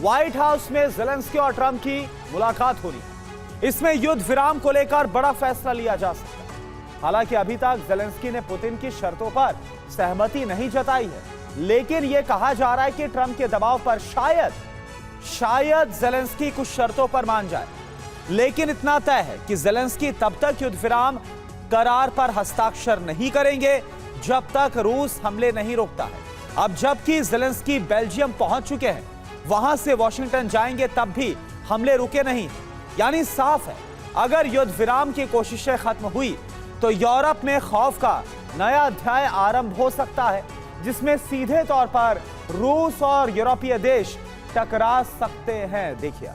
White house में Zelensky और Trump की मुलाकात हो रही है। इसमें युद्ध विराम को लेकर बड़ा फैसला लिया जा सकता है। हालांकि अभी तक ज़ेलेंस्की ने पुतिन की शर्तों पर सहमति नहीं जताई है, लेकिन यह कहा जा रहा है कि ट्रंप के दबाव पर शायद ज़ेलेंस्की कुछ शर्तों पर मान जाए। लेकिन इतना तय है कि ज़ेलेंस्की तब तक युद्ध विराम करार पर हस्ताक्षर नहीं करेंगे जब तक रूस हमले नहीं रोकता है। अब जबकि ज़ेलेंस्की बेल्जियम पहुंच चुके हैं, वहां से वॉशिंगटन जाएंगे, तब भी हमले रुके नहीं। यानी साफ है, अगर युद्ध विराम की कोशिशें खत्म हुई तो यूरोप में खौफ का नया अध्याय आरंभ हो सकता है, जिसमें सीधे तौर पर रूस और यूरोपीय देश टकरा सकते हैं। देखिए,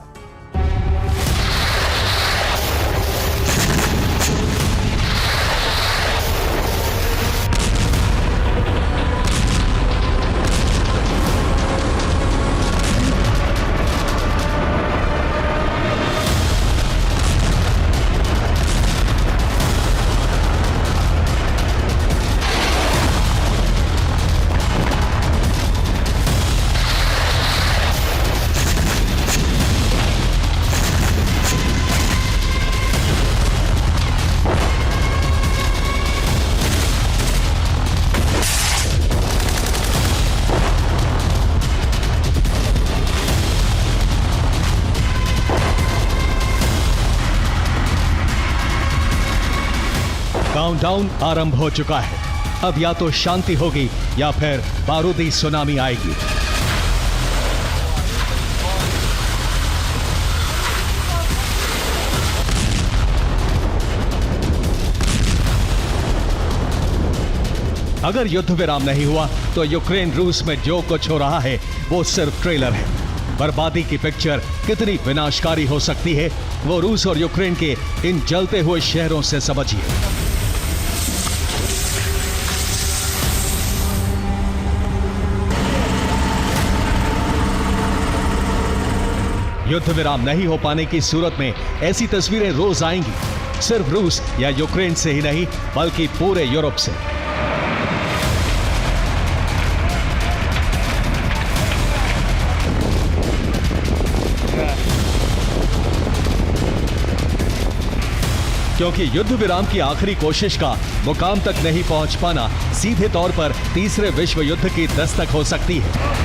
काउंटडाउन आरंभ हो चुका है। अब या तो शांति होगी या फिर बारूदी सुनामी आएगी। अगर युद्ध विराम नहीं हुआ तो यूक्रेन रूस में जो कुछ हो रहा है वो सिर्फ ट्रेलर है। बर्बादी की पिक्चर कितनी विनाशकारी हो सकती है वो रूस और यूक्रेन के इन जलते हुए शहरों से समझिए। युद्ध विराम नहीं हो पाने की सूरत में ऐसी तस्वीरें रोज आएंगी, सिर्फ रूस या यूक्रेन से ही नहीं बल्कि पूरे यूरोप से। क्योंकि युद्ध विराम की आखिरी कोशिश का मुकाम तक नहीं पहुंच पाना सीधे तौर पर तीसरे विश्व युद्ध की दस्तक हो सकती है,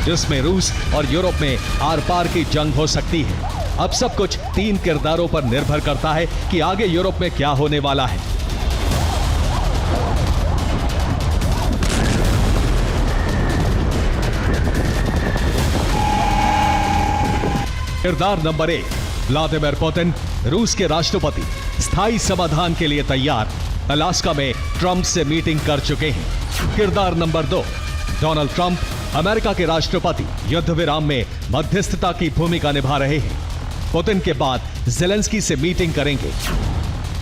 जिसमें रूस और यूरोप में आर पार की जंग हो सकती है। अब सब कुछ 3 किरदारों पर निर्भर करता है कि आगे यूरोप में क्या होने वाला है। किरदार नंबर 1, व्लादिमीर पुतिन, रूस के राष्ट्रपति, स्थायी समाधान के लिए तैयार, अलास्का में ट्रंप से मीटिंग कर चुके हैं। किरदार नंबर 2, डोनाल्ड ट्रंप, अमेरिका के राष्ट्रपति, युद्ध विराम में मध्यस्थता की भूमिका निभा रहे हैं। पुतिन के बाद ज़ेलेंस्की से मीटिंग करेंगे।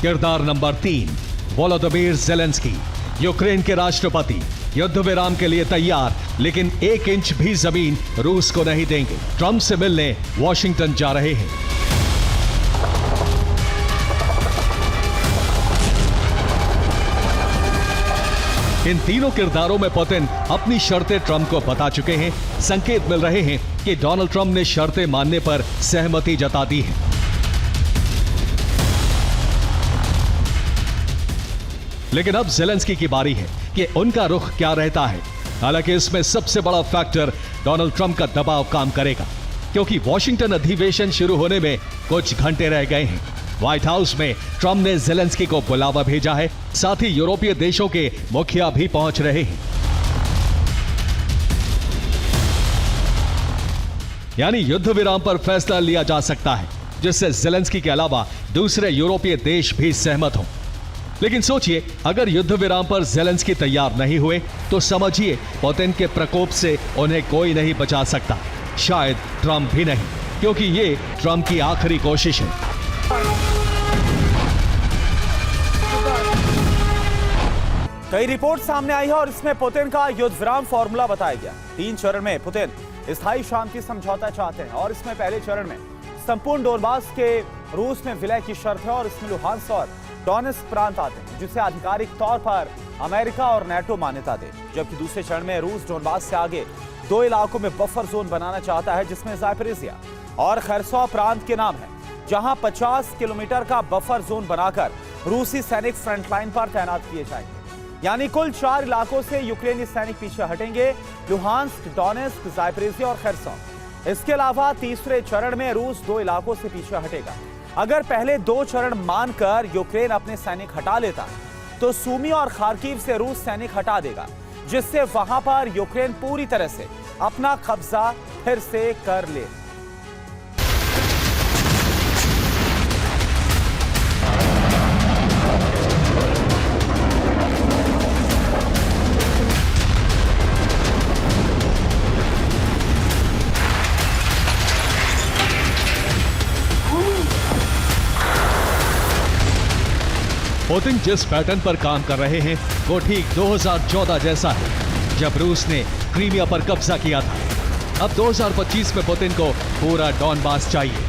किरदार नंबर 3, वोलोदिमीर ज़ेलेंस्की, यूक्रेन के राष्ट्रपति, युद्ध विराम के लिए तैयार, लेकिन 1 इंच भी जमीन रूस को नहीं देंगे। ट्रंप से मिलने वॉशिंगटन जा रहे हैं। इन तीनों किरदारों में पुतिन अपनी शर्तें ट्रंप को बता चुके हैं। संकेत मिल रहे हैं कि डोनाल्ड ट्रंप ने शर्तें मानने पर सहमति जता दी है। लेकिन अब ज़ेलेंस्की की बारी है कि उनका रुख क्या रहता है। हालांकि इसमें सबसे बड़ा फैक्टर डोनाल्ड ट्रंप का दबाव काम करेगा, क्योंकि वॉशिंगटन अधिवेशन शुरू होने में कुछ घंटे रह गए हैं। व्हाइट हाउस में ट्रंप ने ज़ेलेंस्की को बुलावा भेजा है, साथ ही यूरोपीय देशों के मुखिया भी पहुंच रहे हैं। यानी युद्ध विराम पर फैसला लिया जा सकता है, जिससे ज़ेलेंस्की के अलावा दूसरे यूरोपीय देश भी सहमत हों। लेकिन सोचिए, अगर युद्ध विराम पर ज़ेलेंस्की तैयार नहीं हुए तो समझिए पुतिन के प्रकोप से उन्हें कोई नहीं बचा सकता, शायद ट्रंप भी नहीं, क्योंकि ये ट्रंप की आखिरी कोशिश है। कई रिपोर्ट सामने आई है और इसमें पुतिन का युद्ध विराम फॉर्मूला बताया गया। 3 चरण में पुतिन स्थायी शांति समझौता चाहते हैं और इसमें पहले चरण में संपूर्ण डोनबास के रूस में विलय की शर्त है और इसमें लुहांस्क और डोनेस्क प्रांत आते हैं, जिसे आधिकारिक तौर पर अमेरिका और नेटो मान्यता दे। जबकि दूसरे चरण में रूस डोनबास से आगे 2 इलाकों में बफर जोन बनाना चाहता है, जिसमें ज़ापोरिज़िया और खरसों प्रांत के नाम है, जहां 50 किलोमीटर का बफर जोन बनाकर रूसी सैनिक फ्रंटलाइन पर तैनात किए जाएंगे। यानी कुल 4 इलाकों से यूक्रेनी सैनिक पीछे हटेंगे, लुहांस्क, डोनेस्क, ज़ापोरिज़िया और खरसों। इसके अलावा तीसरे चरण में रूस 2 इलाकों से पीछे हटेगा। अगर पहले 2 चरण मानकर यूक्रेन अपने सैनिक हटा लेता तो सूमी और खार्किव से रूस सैनिक हटा देगा, जिससे वहां पर यूक्रेन पूरी तरह से अपना कब्जा फिर से कर ले। पुतिन जिस पैटर्न पर काम कर रहे हैं वो ठीक 2014 जैसा है, जब रूस ने क्रीमिया पर कब्जा किया था। अब 2025 में पुतिन को पूरा डॉनबास चाहिए।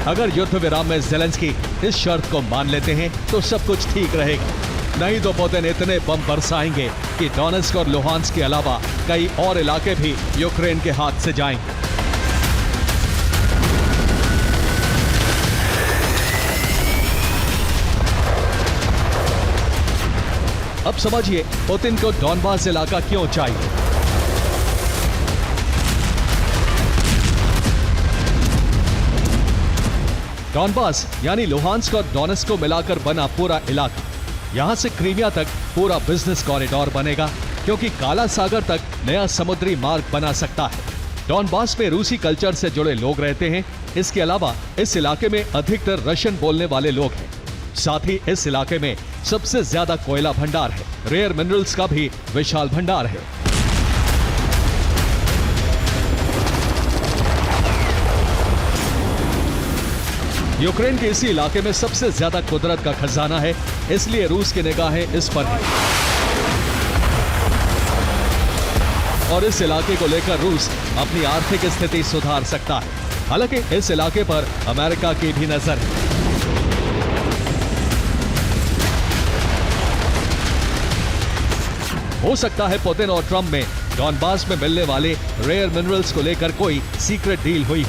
अगर युद्ध विराम में ज़ेलेंस्की इस शर्त को मान लेते हैं तो सब कुछ ठीक रहेगा, नहीं तो पुतिन इतने बम बरसाएंगे कि डोनेस्क और लुहांस्क के अलावा कई और इलाके भी यूक्रेन के हाथ से जाएंगे। अब समझिए पुतिन को डॉनबास इलाका क्यों चाहिए। डॉनबास यानी लुहांस्क और डोनेस्क को मिलाकर बना पूरा इलाका, यहां से क्रीमिया तक पूरा बिजनेस कॉरिडोर बनेगा, क्योंकि काला सागर तक नया समुद्री मार्ग बना सकता है। डॉनबास में रूसी कल्चर से जुड़े लोग रहते हैं। इसके अलावा इस इलाके में अधिकतर रशियन बोलने वाले लोग हैं। साथ ही इस इलाके में सबसे ज्यादा कोयला भंडार है, रेयर मिनरल्स का भी विशाल भंडार है। यूक्रेन के इसी इलाके में सबसे ज्यादा कुदरत का खजाना है, इसलिए रूस की निगाहें इस पर है। और इस इलाके को लेकर रूस अपनी आर्थिक स्थिति सुधार सकता है। हालांकि इस इलाके पर अमेरिका की भी नजर है। हो सकता है पुतिन और ट्रंप में डॉनबास में मिलने वाले रेयर मिनरल्स को लेकर कोई सीक्रेट डील हुई।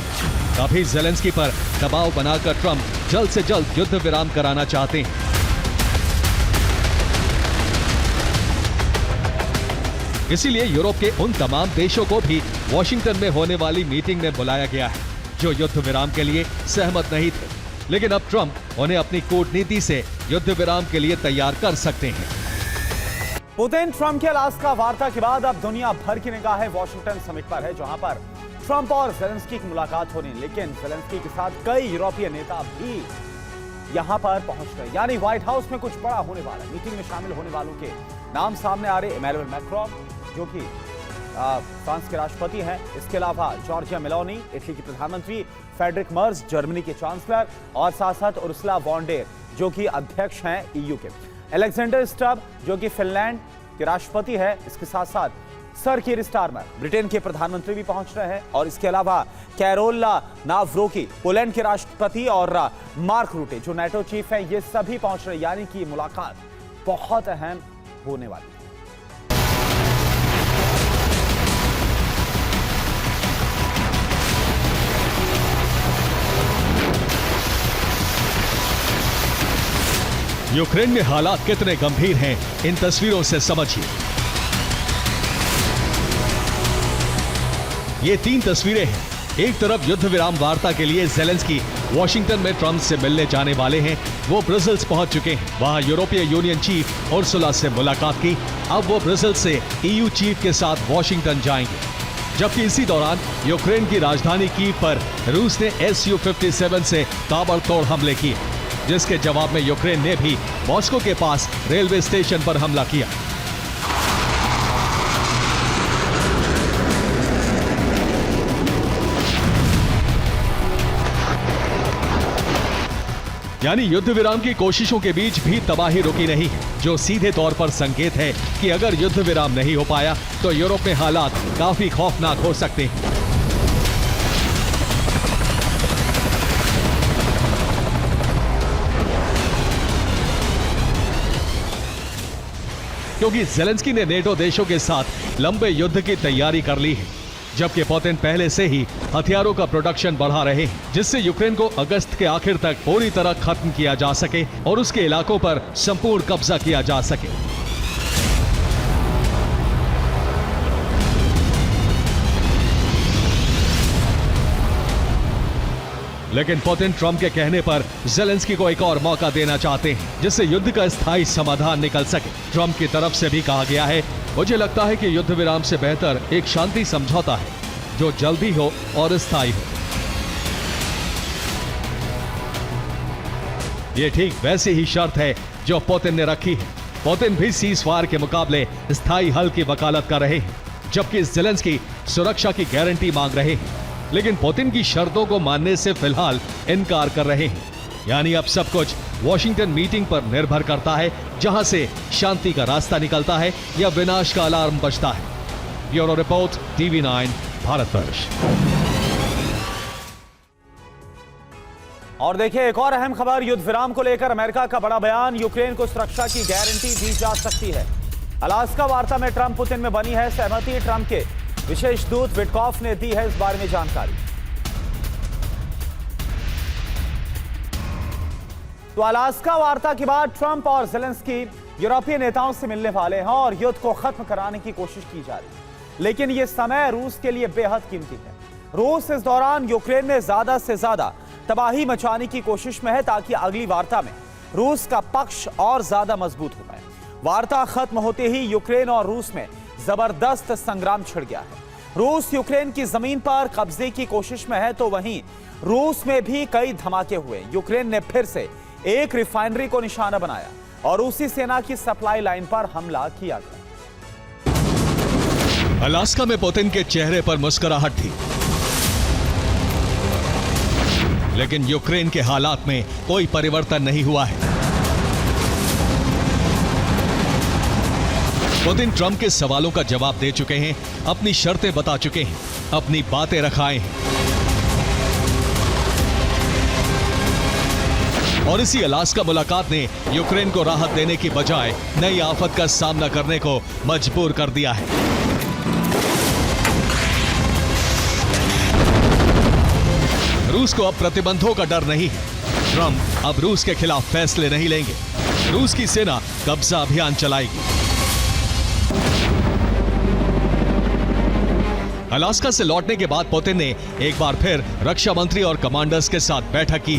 अभी ज़ेलेंस्की पर दबाव बनाकर ट्रंप जल्द से जल्द युद्ध विराम कराना चाहते हैं। इसीलिए यूरोप के उन तमाम देशों को भी वॉशिंगटन में होने वाली मीटिंग में बुलाया गया है, जो युद्ध विराम के लिए सहमत नहीं थे। लेकिन अब ट्रंप उन्हें अपनी कूटनीति से युद्ध विराम के लिए तैयार कर सकते हैं। पुतिन ट्रंप के अलास्का वार्ता के बाद अब दुनिया भर की निगाहें वॉशिंगटन समिट पर है, जहां पर ट्रंप और ज़ेलेंस्की की मुलाकात होनी। लेकिन ज़ेलेंस्की के साथ कई यूरोपीय नेता भी यहां पर पहुंच गए, यानी व्हाइट हाउस में कुछ बड़ा होने वाला है। मीटिंग में शामिल होने वालों के नाम सामने आ रहे इमैनुअल मैक्रोन, जो कि फ्रांस के राष्ट्रपति हैं। इसके अलावा जॉर्जिया मेलोनी, इटली की प्रधानमंत्री, फ्रेडरिक मर्ज, जर्मनी के चांसलर, और साथ साथ उर्सुला वॉन डेर, जो कि अध्यक्ष हैं ईयू के, अलेक्जेंडर स्टब, जो कि फिनलैंड के राष्ट्रपति है। इसके साथ साथ सर कीर स्टारमर, ब्रिटेन के प्रधानमंत्री भी पहुंच रहे हैं। और इसके अलावा कैरोला नावरोकी, पोलैंड के राष्ट्रपति, और मार्क रूटे, जो नेटो चीफ हैं, ये सभी पहुंच रहे हैं। यानी कि मुलाकात बहुत अहम होने वाली है। यूक्रेन में हालात कितने गंभीर हैं, इन तस्वीरों से समझिए। ये 3 तस्वीरें हैं। एक तरफ युद्ध विराम वार्ता के लिए ज़ेलेंस्की वॉशिंगटन में ट्रंप से मिलने जाने वाले हैं। वो ब्रसेल्स पहुंच चुके हैं, वहां यूरोपीय यूनियन चीफ उर्सुला से मुलाकात की। अब वो ब्रसेल्स से ईयू चीफ के साथ वॉशिंगटन जाएंगे। जबकि इसी दौरान यूक्रेन की राजधानी कीव पर रूस ने Su-57 से ताबड़तोड़ हमले किए, जिसके जवाब में यूक्रेन ने भी मॉस्को के पास रेलवे स्टेशन पर हमला किया। यानी युद्ध विराम की कोशिशों के बीच भी तबाही रुकी नहीं है, जो सीधे तौर पर संकेत है कि अगर युद्ध विराम नहीं हो पाया तो यूरोप में हालात काफी खौफनाक हो सकते हैं। क्योंकि जेलेंस्की ने नेटो देशों के साथ लंबे युद्ध की तैयारी कर ली है, जबकि पुतिन पहले से ही हथियारों का प्रोडक्शन बढ़ा रहे हैं, जिससे यूक्रेन को अगस्त के आखिर तक पूरी तरह खत्म किया जा सके और उसके इलाकों पर संपूर्ण कब्जा किया जा सके। लेकिन पुतिन ट्रंप के कहने पर जेलेंस्की को एक और मौका देना चाहते हैं, जिससे युद्ध का स्थायी समाधान निकल सके। ट्रंप की तरफ से भी कहा गया है, मुझे लगता है कि युद्ध विराम से बेहतर एक शांति समझौता है जो जल्दी हो और स्थायी हो। ये ठीक वैसी ही शर्त है जो पुतिन ने रखी है। पुतिन भी सीज़फायर के मुकाबले स्थायी हल की वकालत कर रहे हैं, जबकि जेलेंस्की सुरक्षा की गारंटी मांग रहे हैं, लेकिन पुतिन की शर्तों को मानने से फिलहाल इनकार कर रहे हैं। यानी अब सब कुछ वॉशिंगटन मीटिंग पर निर्भर करता है, जहां से शांति का रास्ता निकलता है या विनाश का अलार्म बजता है। Bureau report, TV9 Bharatvarsh. और देखिए एक और अहम खबर, युद्ध विराम को लेकर अमेरिका का बड़ा बयान, यूक्रेन को सुरक्षा की गारंटी दी जा सकती है। अलास्का वार्ता में ट्रंप पुतिन में बनी है सहमति। ट्रंप के विशेष दूत विटकॉफ ने दी है इस बारे में जानकारी। तो अलास्का वार्ता के बाद ट्रंप और जेलेंस्की यूरोपीय नेताओं से मिलने वाले हैं और युद्ध को खत्म कराने की कोशिश की जा रही है, लेकिन यह समय रूस के लिए बेहद कीमती है। रूस इस दौरान यूक्रेन में ज्यादा से ज्यादा तबाही मचाने की कोशिश में है, ताकि अगली वार्ता में रूस का पक्ष और ज्यादा मजबूत हो पाए। वार्ता खत्म होते ही यूक्रेन और रूस में जबरदस्त संग्राम छिड़ गया है। रूस यूक्रेन की जमीन पर कब्जे की कोशिश में है, तो वहीं रूस में भी कई धमाके हुए। यूक्रेन ने फिर से एक रिफाइनरी को निशाना बनाया और रूसी सेना की सप्लाई लाइन पर हमला किया गया। अलास्का में पुतिन के चेहरे पर मुस्कुराहट थी, लेकिन यूक्रेन के हालात में कोई परिवर्तन नहीं हुआ है। पुतिन ट्रंप के सवालों का जवाब दे चुके हैं, अपनी शर्तें बता चुके हैं, अपनी बातें रखाए हैं। और इसी अलास्का मुलाकात ने यूक्रेन को राहत देने की बजाय नई आफत का सामना करने को मजबूर कर दिया है। रूस को अब प्रतिबंधों का डर नहीं है। ट्रंप अब रूस के खिलाफ फैसले नहीं लेंगे। रूस की सेना कब्जा अभियान चलाएगी। अलास्का से लौटने के बाद पुतिन ने एक बार फिर रक्षा मंत्री और कमांडर्स के साथ बैठक की।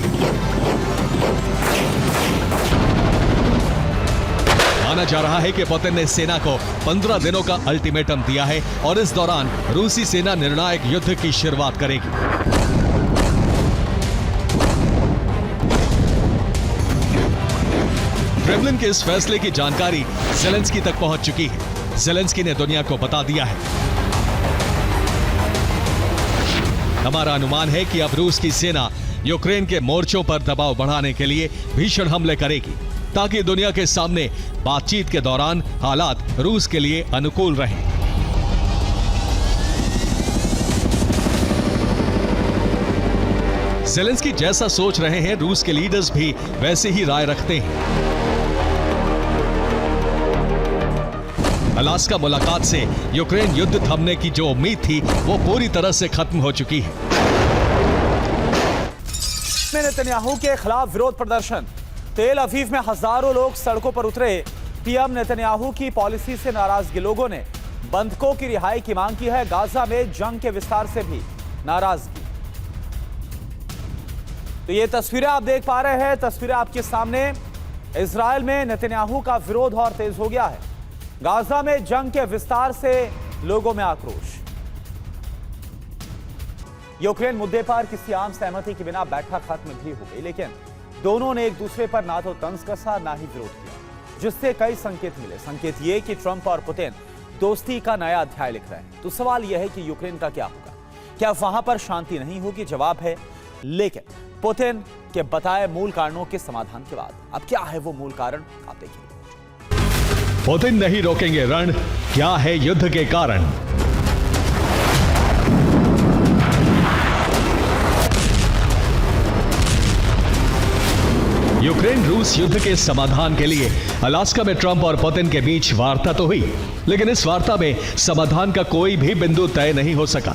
माना जा रहा है कि पुतिन ने सेना को 15 दिनों का अल्टीमेटम दिया है और इस दौरान रूसी सेना निर्णायक युद्ध की शुरुआत करेगी। क्रेमलिन के इस फैसले की जानकारी जेलेंस्की तक पहुंच चुकी है। जेलेंस्की ने दुनिया को बता दिया है। हमारा अनुमान है कि अब रूस की सेना यूक्रेन के मोर्चों पर दबाव बढ़ाने के लिए भीषण हमले करेगी, ताकि दुनिया के सामने बातचीत के दौरान हालात रूस के लिए अनुकूल रहें। जेलेंस्की जैसा सोच रहे हैं, रूस के लीडर्स भी वैसे ही राय रखते हैं। अलास्का मुलाकात से यूक्रेन युद्ध थमने की जो उम्मीद थी वो पूरी तरह से खत्म हो चुकी है। नेतन्याहू के खिलाफ विरोध प्रदर्शन, तेल अवीव में हजारों लोग सड़कों पर उतरे। पीएम नेतन्याहू की पॉलिसी से नाराजगी लोगों ने बंधकों की रिहाई की मांग की है। गाजा में जंग के विस्तार से भी नाराजगी। तो ये तस्वीरें आप देख पा रहे हैं, तस्वीरें आपके सामने। इजराइल में नेतन्याहू का विरोध और तेज हो गया है। गाजा में जंग के विस्तार से लोगों में आक्रोश। यूक्रेन मुद्दे पर किसी आम सहमति के बिना बैठक खत्म भी हो गई, लेकिन दोनों ने एक दूसरे पर ना तो तंज कसा ना ही विरोध किया, जिससे कई संकेत मिले। संकेत ये कि ट्रंप और पुतिन दोस्ती का नया अध्याय लिख रहे हैं। तो सवाल यह है कि यूक्रेन का क्या होगा? क्या वहां पर शांति नहीं होगी? जवाब है, लेकिन पुतिन के बताए मूल कारणों के समाधान के बाद अब क्या है वो मूल कारण, आप देखिए। पुतिन नहीं रोकेंगे रण, क्या है युद्ध के कारण? यूक्रेन रूस युद्ध के समाधान के लिए अलास्का में ट्रंप और पुतिन के बीच वार्ता तो हुई, लेकिन इस वार्ता में समाधान का कोई भी बिंदु तय नहीं हो सका।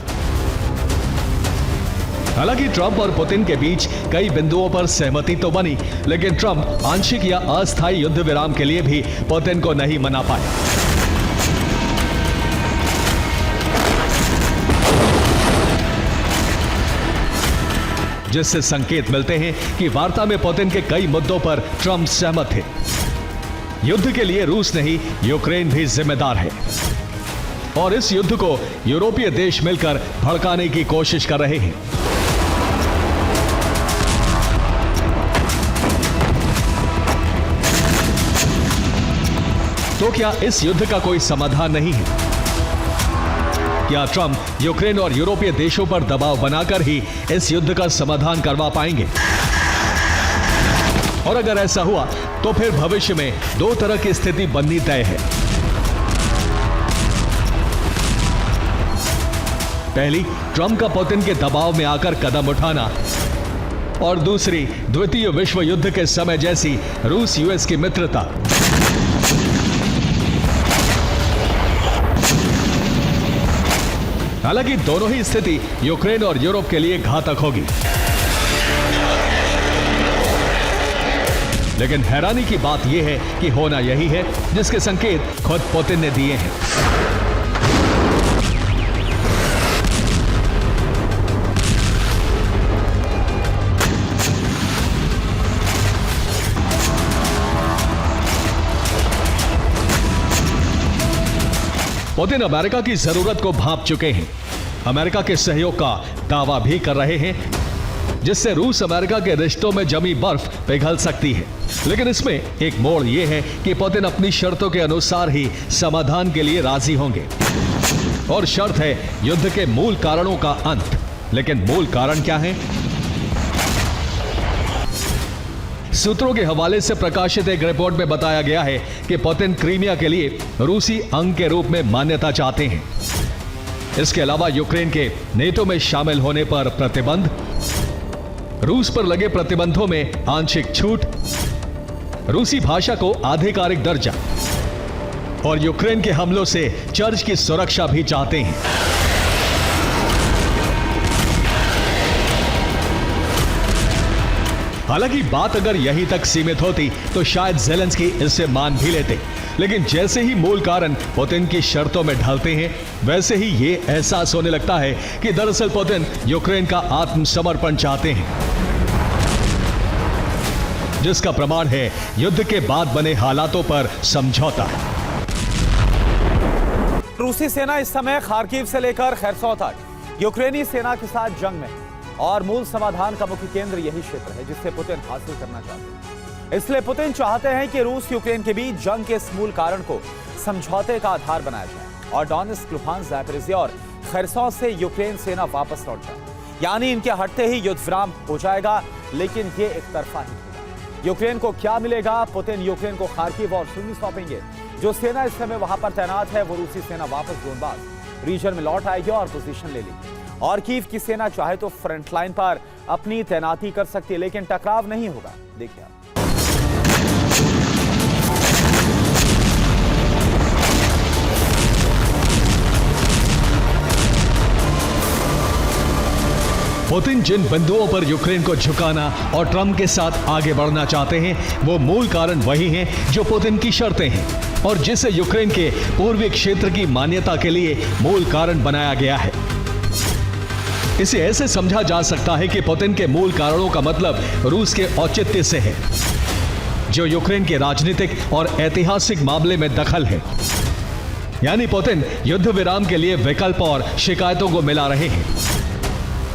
हालांकि ट्रंप और पुतिन के बीच कई बिंदुओं पर सहमति तो बनी, लेकिन ट्रंप आंशिक या अस्थायी युद्ध विराम के लिए भी पुतिन को नहीं मना पाए। जिससे संकेत मिलते हैं कि वार्ता में पुतिन के कई मुद्दों पर ट्रंप सहमत थे। युद्ध के लिए रूस नहीं, यूक्रेन भी जिम्मेदार है और इस युद्ध को यूरोपीय देश मिलकर भड़काने की कोशिश कर रहे हैं। तो क्या इस युद्ध का कोई समाधान नहीं है? क्या ट्रंप यूक्रेन और यूरोपीय देशों पर दबाव बनाकर ही इस युद्ध का समाधान करवा पाएंगे? और अगर ऐसा हुआ तो फिर भविष्य में दो तरह की स्थिति बननी तय है। पहली, ट्रंप का पुतिन के दबाव में आकर कदम उठाना, और दूसरी, द्वितीय विश्व युद्ध के समय जैसी रूस यूएस की मित्रता। हालांकि दोनों ही स्थिति यूक्रेन और यूरोप के लिए घातक होगी। लेकिन हैरानी की बात यह है कि होना यही है जिसके संकेत खुद पुतिन ने दिए हैं। पुतिन अमेरिका की जरूरत को भांप चुके हैं, अमेरिका के सहयोग का दावा भी कर रहे हैं, जिससे रूस अमेरिका के रिश्तों में जमी बर्फ पिघल सकती है। लेकिन इसमें एक मोड़ यह है कि पुतिन अपनी शर्तों के अनुसार ही समाधान के लिए राजी होंगे, और शर्त है युद्ध के मूल कारणों का अंत। लेकिन मूल कारण क्या है? सूत्रों के हवाले से प्रकाशित एक रिपोर्ट में बताया गया है कि पुतिन क्रीमिया के लिए रूसी अंग के रूप में मान्यता चाहते हैं। इसके अलावा यूक्रेन के नेटो में शामिल होने पर प्रतिबंध, रूस पर लगे प्रतिबंधों में आंशिक छूट, रूसी भाषा को आधिकारिक दर्जा और यूक्रेन के हमलों से चर्च की सुरक्षा भी चाहते हैं। हालांकि बात अगर यहीं तक सीमित होती तो शायद ज़ेलेंस्की इससे मान भी लेते, लेकिन जैसे ही मूल कारण पुतिन की शर्तों में ढलते हैं, वैसे ही ये एहसास होने लगता है कि दरअसल पुतिन यूक्रेन का आत्मसमर्पण चाहते हैं, जिसका प्रमाण है युद्ध के बाद बने हालातों पर समझौता। रूसी सेना इस समय खार्किव से लेकर खैरसौं तक यूक्रेनी सेना के साथ जंग में, और मूल समाधान का मुख्य केंद्र यही क्षेत्र है जिसे पुतिन हासिल करना चाहते हैं। इसलिए पुतिन चाहते हैं कि रूस यूक्रेन के बीच जंग के इस मूल कारण को समझौते का आधार बनाया जाए और डोनेत्स्क, लुहांस्क, ज़ापोरिज़िया और खैरसौं से यूक्रेन सेना वापस लौट जाए। यानी इनके हटते ही युद्ध विराम हो जाएगा, लेकिन ये एक तरफा ही होगा। यूक्रेन को क्या मिलेगा? पुतिन यूक्रेन को खार्किव और सुमी सौंपेंगे। जो सेना इस समय वहां पर तैनात है वो रूसी सेना वापस जोनबास रीजन में लौट आएगी और पोजीशन ले लेगी। और कीव की सेना चाहे तो फ्रंट लाइन पर अपनी तैनाती कर सकती है, लेकिन टकराव नहीं होगा। देखिए पुतिन जिन बिंदुओं पर यूक्रेन को झुकाना और ट्रंप के साथ आगे बढ़ना चाहते हैं, वो मूल कारण वही हैं जो पुतिन की शर्तें हैं और जिसे यूक्रेन के पूर्वी क्षेत्र की मान्यता के लिए मूल कारण बनाया गया है। इसे ऐसे समझा जा सकता है कि पुतिन के मूल कारणों का मतलब रूस के औचित्य से है, जो यूक्रेन के राजनीतिक और ऐतिहासिक मामले में दखल है। यानी पुतिन युद्ध विराम के लिए विकल्प और शिकायतों को मिला रहे हैं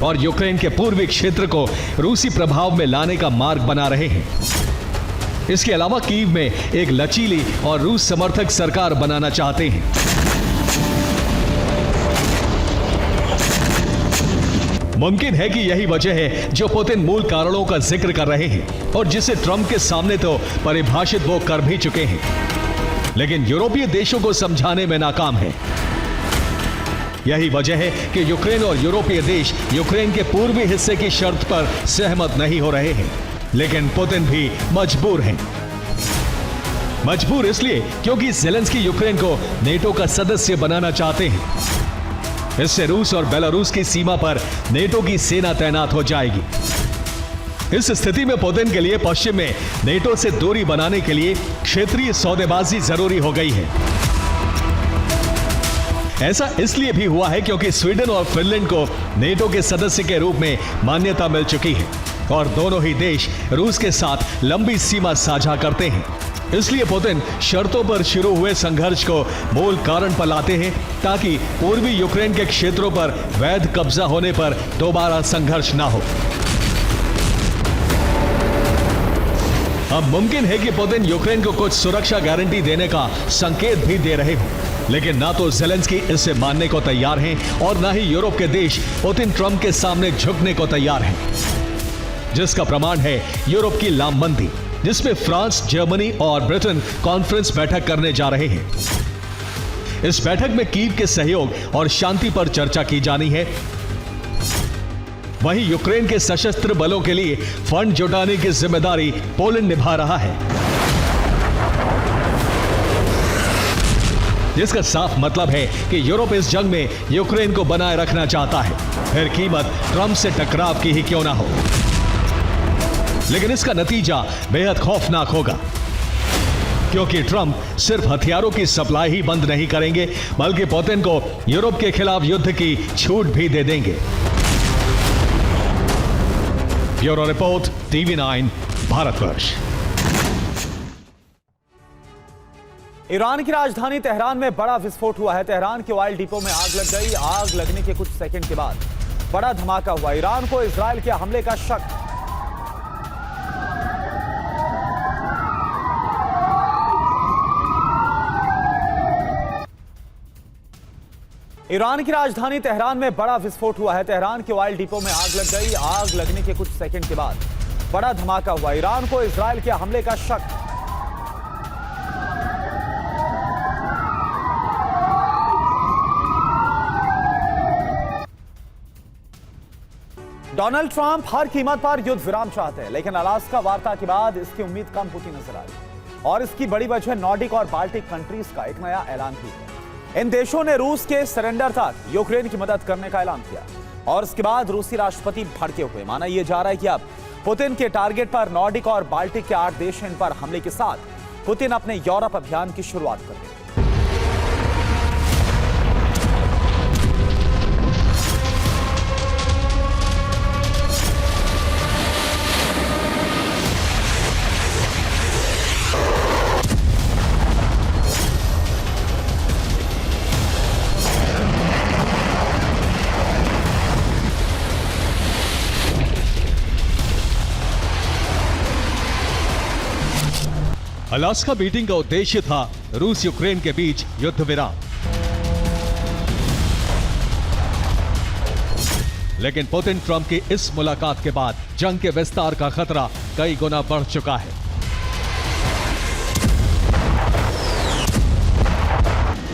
और यूक्रेन के पूर्वी क्षेत्र को रूसी प्रभाव में लाने का मार्ग बना रहे हैं। इसके अलावा कीव में एक लचीली और रूस समर्थक सरकार बनाना चाहते हैं। मुमकिन है कि यही वजह है जो पुतिन मूल कारणों का जिक्र कर रहे हैं और जिसे ट्रंप के सामने तो परिभाषित वो कर भी चुके हैं, लेकिन यूरोपीय देशों को समझाने में नाकाम है। यही वजह है कि यूक्रेन और यूरोपीय देश यूक्रेन के पूर्वी हिस्से की शर्त पर सहमत नहीं हो रहे हैं। लेकिन पुतिन भी मजबूर हैं। मजबूर इसलिए क्योंकि ज़ेलेंस्की यूक्रेन को नेटो का सदस्य बनाना चाहते हैं। इससे रूस और बेलारूस की सीमा पर नेटो की सेना तैनात हो जाएगी। इस स्थिति में पुतिन के लिए पश्चिम में नेटो से दूरी बनाने के लिए क्षेत्रीय सौदेबाजी जरूरी हो गई है। ऐसा इसलिए भी हुआ है क्योंकि स्वीडन और फिनलैंड को नेटो के सदस्य के रूप में मान्यता मिल चुकी है और दोनों ही देश रूस के साथ लंबी सीमा साझा करते हैं। इसलिए पुतिन शर्तों पर शुरू हुए संघर्ष को मूल कारण पर लाते हैं ताकि पूर्वी यूक्रेन के क्षेत्रों पर वैध कब्जा होने पर दोबारा संघर्ष ना हो। अब मुमकिन है कि पुतिन यूक्रेन को कुछ सुरक्षा गारंटी देने का संकेत भी दे रहे हों, लेकिन ना तो ज़ेलेंस्की इसे मानने को तैयार हैं और ना ही यूरोप के देश पुतिन ट्रंप के सामने झुकने को तैयार हैं, जिसका प्रमाण है यूरोप की लामबंदी, जिसमें फ्रांस, जर्मनी और ब्रिटेन कॉन्फ्रेंस बैठक करने जा रहे हैं। इस बैठक में कीव के सहयोग और शांति पर चर्चा की जानी है। वहीं यूक्रेन के सशस्त्र बलों के लिए फंड जुटाने की जिम्मेदारी पोलैंड निभा रहा है, जिसका साफ मतलब है कि यूरोप इस जंग में यूक्रेन को बनाए रखना चाहता है, फिर कीमत ट्रंप से टकराव की ही क्यों ना हो। लेकिन इसका नतीजा बेहद खौफनाक होगा, क्योंकि ट्रंप सिर्फ हथियारों की सप्लाई ही बंद नहीं करेंगे बल्कि पुतिन को यूरोप के खिलाफ युद्ध की छूट भी दे देंगे। Bureau report, TV9 Bharatvarsh. Iran की राजधानी तेहरान में बड़ा विस्फोट हुआ है। तेहरान के ऑयल डिपो में आग लग गई। आग लगने के कुछ सेकंड के बाद बड़ा धमाका हुआ। ईरान को इजराइल के हमले का शक। ईरान की राजधानी तेहरान में बड़ा विस्फोट हुआ है। तेहरान के ऑयल डिपो में आग लग गई। आग लगने के कुछ सेकंड के बाद बड़ा धमाका हुआ। ईरान को इजराइल के हमले का शक। डोनाल्ड ट्रंप हर कीमत पर युद्ध विराम चाहते हैं, लेकिन अलास्का वार्ता के बाद इसकी उम्मीद कम होती नजर आई और इसकी बड़ी वजह नॉर्डिक और बाल्टिक कंट्रीज का एक नया ऐलान भी है। इन देशों ने रूस के सरेंडर तक यूक्रेन की मदद करने का ऐलान किया और इसके बाद रूसी राष्ट्रपति भड़के हुए। माना यह जा रहा है कि अब पुतिन के टारगेट पर नॉर्डिक और बाल्टिक के 8 देश हैं। इन पर हमले के साथ पुतिन अपने यूरोप अभियान की शुरुआत कर देंगे। अलास्का मीटिंग का उद्देश्य था रूस यूक्रेन के बीच युद्ध विराम, लेकिन पुतिन ट्रंप की इस मुलाकात के बाद जंग के विस्तार का खतरा कई गुना बढ़ चुका है।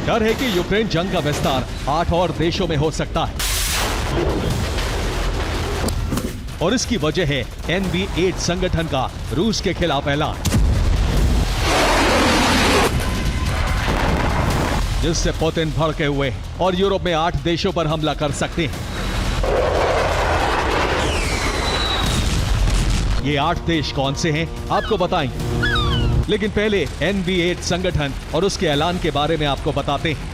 डर है कि यूक्रेन जंग का विस्तार 8 और देशों में हो सकता है और इसकी वजह है NB8 संगठन का रूस के खिलाफ ऐलान, जिससे पुतिन भड़के हुए और यूरोप में 8 देशों पर हमला कर सकते हैं। ये 8 देश कौन से हैं आपको बताएंगे, लेकिन पहले NB8 संगठन और उसके ऐलान के बारे में आपको बताते हैं।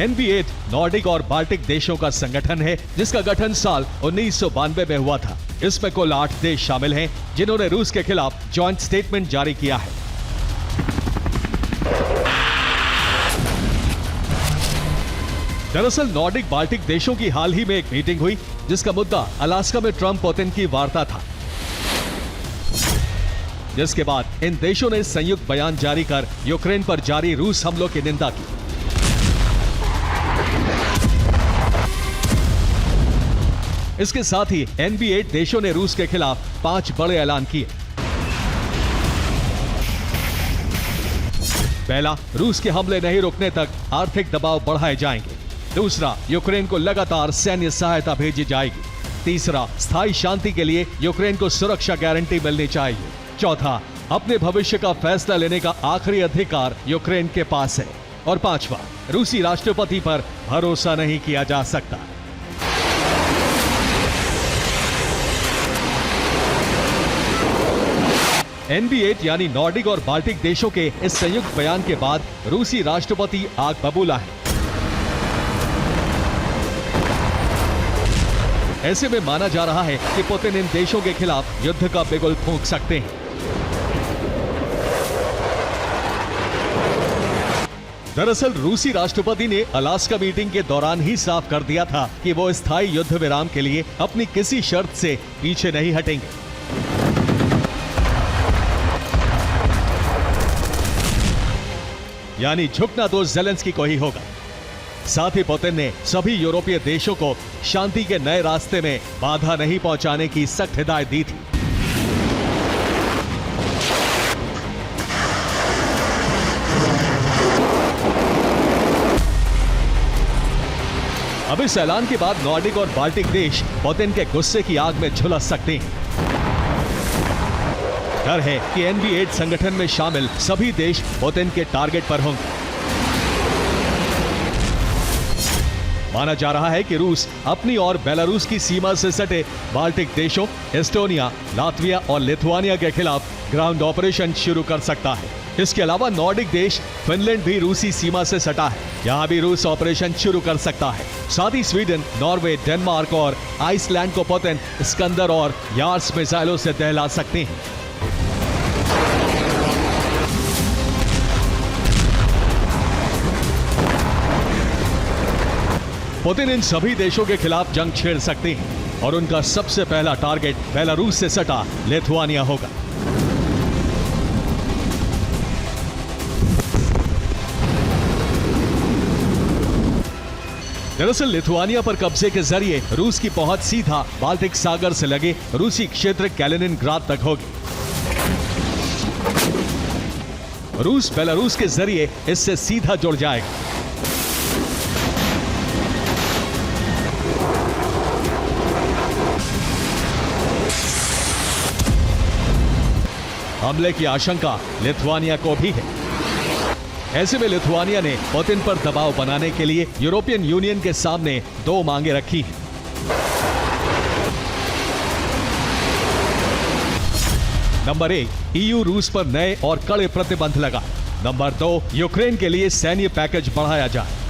NB8 नॉर्डिक और बाल्टिक देशों का संगठन है, जिसका गठन साल 1992 में हुआ था। इसमें कुल 8 देश शामिल हैं, जिन्होंने रूस के खिलाफ जॉइंट स्टेटमेंट जारी किया है। दरअसल नॉर्डिक बाल्टिक देशों की हाल ही में एक मीटिंग हुई, जिसका मुद्दा अलास्का में ट्रंप पुतिन की वार्ता था, जिसके बाद इन देशों ने संयुक्त बयान जारी कर यूक्रेन पर जारी रूस हमलों की निंदा की। इसके साथ ही NB8 देशों ने रूस के खिलाफ 5 बड़े ऐलान किए। पहला, रूस के हमले नहीं रुकने तक आर्थिक दबाव बढ़ाए जाएंगे। दूसरा, यूक्रेन को लगातार सैन्य सहायता भेजी जाएगी। तीसरा, स्थायी शांति के लिए यूक्रेन को सुरक्षा गारंटी मिलनी चाहिए। चौथा, अपने भविष्य का फैसला लेने का आखिरी अधिकार यूक्रेन के पास है। और पांचवा, रूसी राष्ट्रपति पर भरोसा नहीं किया जा सकता। NB8 यानी नॉर्डिक और बाल्टिक देशों के इस संयुक्त बयान के बाद रूसी राष्ट्रपति आग बबूला है। ऐसे में माना जा रहा है कि पुतिन इन देशों के खिलाफ युद्ध का बिगुल फूंक सकते हैं। दरअसल रूसी राष्ट्रपति ने अलास्का मीटिंग के दौरान ही साफ कर दिया था कि वो स्थायी युद्ध विराम के लिए अपनी किसी शर्त से पीछे नहीं हटेंगे। यानी झुकना तो ज़ेलेंस्की को ही होगा। साथ ही पुतिन ने सभी यूरोपीय देशों को शांति के नए रास्ते में बाधा नहीं पहुंचाने की सख्त हिदायत दी थी। अब इस ऐलान के बाद नॉर्डिक और बाल्टिक देश पुतिन के गुस्से की आग में झुलस सकते हैं। डर है कि NB8 संगठन में शामिल सभी देश पुतिन के टारगेट पर होंगे। माना जा रहा है कि रूस अपनी और बेलारूस की सीमा से सटे बाल्टिक देशों एस्टोनिया, लातविया और लिथुआनिया के खिलाफ ग्राउंड ऑपरेशन शुरू कर सकता है। इसके अलावा नॉर्डिक देश फिनलैंड भी रूसी सीमा से सटा है, यहां भी रूस ऑपरेशन शुरू कर सकता है। साथ ही स्वीडन, नॉर्वे, डेनमार्क और आइसलैंड को पुतिन स्कंदर और यार्स मिसाइलों से दहला सकते हैं। पुतिन इन सभी देशों के खिलाफ जंग छेड़ सकते हैं और उनका सबसे पहला टारगेट बेलारूस से सटा लिथुआनिया होगा। दरअसल लिथुआनिया पर कब्जे के जरिए रूस की पहुंच सीधा बाल्टिक सागर से लगे रूसी क्षेत्र कैलिनिनग्राद तक होगी। रूस बेलारूस के जरिए इससे सीधा जुड़ जाएगा। हमले की आशंका लिथुआनिया को भी है। ऐसे में लिथुआनिया ने पुतिन पर दबाव बनाने के लिए यूरोपियन यूनियन के सामने दो मांगे रखी हैं। नंबर 1, EU रूस पर नए और कड़े प्रतिबंध लगा। नंबर 2, यूक्रेन के लिए सैन्य पैकेज बढ़ाया जाए।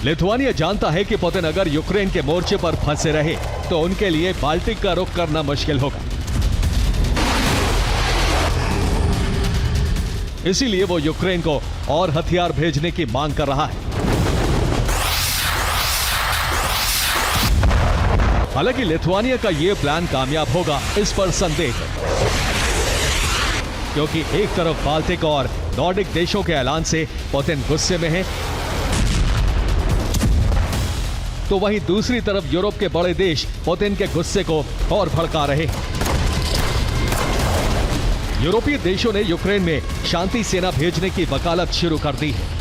लिथुआनिया जानता है कि पुतिन अगर यूक्रेन के मोर्चे पर फंसे रहे तो उनके लिए बाल्टिक का रुख करना मुश्किल होगा। इसीलिए वो यूक्रेन को और हथियार भेजने की मांग कर रहा है। हालांकि लिथुआनिया का यह प्लान कामयाब होगा, इस पर संदेह है, क्योंकि एक तरफ बाल्टिक और नॉर्डिक देशों के ऐलान से पुतिन गुस्से में है, तो वहीं दूसरी तरफ यूरोप के बड़े देश पुतिन के गुस्से को और भड़का रहे हैं। यूरोपीय देशों ने यूक्रेन में शांति सेना भेजने की वकालत शुरू कर दी है।